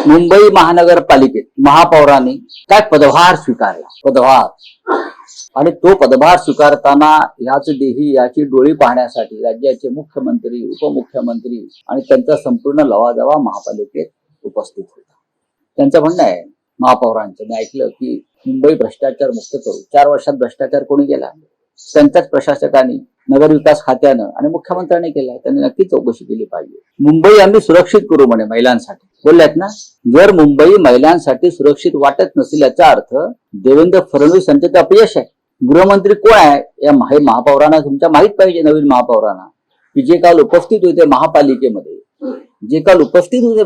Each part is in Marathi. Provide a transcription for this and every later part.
मुंबई महानगरपालिकेत महापौरांनी काय पदभार स्वीकारला, पदभार. आणि तो पदभार स्वीकारताना याच देही याची डोळी पाहण्यासाठी राज्याचे मुख्यमंत्री, उपमुख्यमंत्री आणि त्यांचा संपूर्ण लवाजवा महापालिकेत उपस्थित होता. त्यांचं म्हणणं आहे महापौरांचं, मी ऐकलं की मुंबई भ्रष्टाचार मुक्त करू. 4 वर्षात भ्रष्टाचार कोणी केला? त्यांच्याच प्रशासकांनी, नगरविकास खात्यानं आणि मुख्यमंत्र्यांनी केलाय. त्यांनी नक्की चौकशी केली पाहिजे. मुंबई आम्ही सुरक्षित करू म्हणे महिलांसाठी, बोलल्यात ना. जर मुंबई महिलांसाठी सुरक्षित वाटत नसेल याचा अर्थ देवेंद्र फडणवीस यांचं अपयश आहे. गृहमंत्री कोण आहे या महापौरांना तुमच्या माहित पाहिजे. नवीन महापौरांना की जे काल उपस्थित होते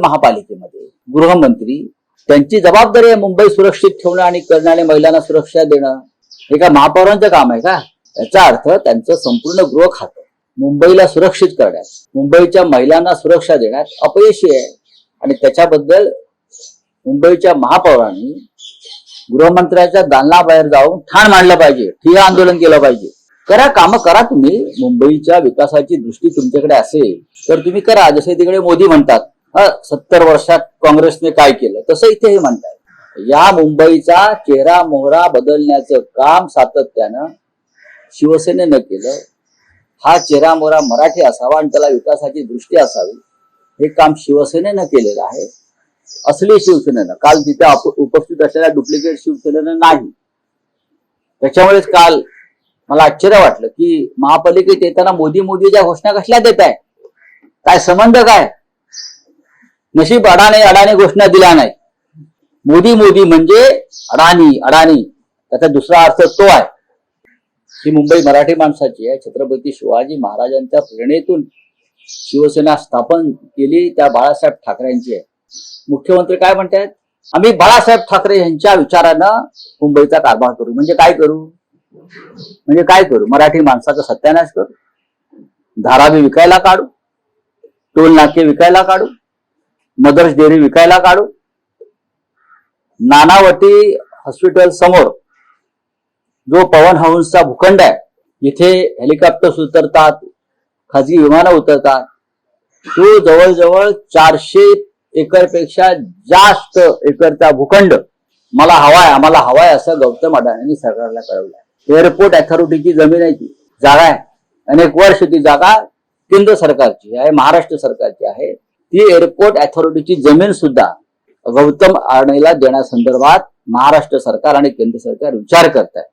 महापालिकेमध्ये, गृहमंत्री, त्यांची जबाबदारी आहे मुंबई सुरक्षित ठेवणं आणि करणारे महिलांना सुरक्षा देणं. हे का महापौरांचं काम आहे का? याचा अर्थ त्यांचं संपूर्ण गृह खातं मुंबईला सुरक्षित करण्यात, मुंबईच्या महिलांना सुरक्षा देण्यात अपयशी आहे. आणि त्याच्याबद्दल मुंबईच्या महापौरांनी गृहमंत्र्यांच्या दालनाबाहेर जाऊन ठाण मांडलं पाहिजे, ठिय्या आंदोलन केलं पाहिजे. करा, काम करा तुम्ही. मुंबईच्या विकासाची दृष्टी तुमच्याकडे असेल तर तुम्ही करा. जसे तिकडे मोदी म्हणतात 70 वर्षात काँग्रेसने काय केलं, तसं इथे हे म्हणतात. या मुंबईचा चेहरा मोहरा बदलण्याचं काम सातत्यानं शिवसेनेनं केलं. हा चेहरा मोहरा मराठी असावा आणि त्याला विकासाची दृष्टी असावी, हे काम शिवसेनेनं केलेलं आहे. असली शिवसेनेनं, काल तिथे उपस्थित असलेल्या डुप्लिकेट शिवसेनेनं नाही. त्याच्यामुळेच काल मला आश्चर्य वाटलं की महापालिकेत येताना मोदीच्या घोषणा कसल्या देत आहे, काय संबंध काय? नशीब अडाणी घोषणा दिल्या नाही. मोदी म्हणजे अडाणी, त्याचा दुसरा अर्थ तो आहे. ही मुंबई मराठी माणसाची आहे. छत्रपती शिवाजी महाराजांच्या प्रेरणेतून शिवसेना स्थापन केली, त्या बाळासाहेब ठाकरेंची आहे. मुख्यमंत्री काय म्हणतात? आम्ही बाळासाहेब ठाकरे यांच्या विचारानं मुंबईचा कारभार करू. म्हणजे काय करू? मराठी माणसाचा सत्यानाश करू, धारावी विकायला काढू, टोल नाके विकायला काढू, मदर्स डेअरी विकायला काढू. नानावटी हॉस्पिटल समोर जो पवन हंसचा भूखंड आहे, जिथे हेलिकॉप्टर्स उतरतात, खाजगी विमानं उतरतात, तो जवळजवळ 400 एकरपेक्षा जास्त एकरचा भूखंड आम्हाला हवाय असं गौतम अडाणींनी सरकारला कळवलंय. एअरपोर्ट अथॉरिटीची जमीन आहे, ती जागा आहे. अनेक वर्ष ती जागा केंद्र सरकारची आहे, महाराष्ट्र सरकारची आहे. ती एअरपोर्ट अथॉरिटीची जमीन सुद्धा गौतम अडाणीला देण्यासंदर्भात महाराष्ट्र सरकार आणि केंद्र सरकार विचार करत आहे.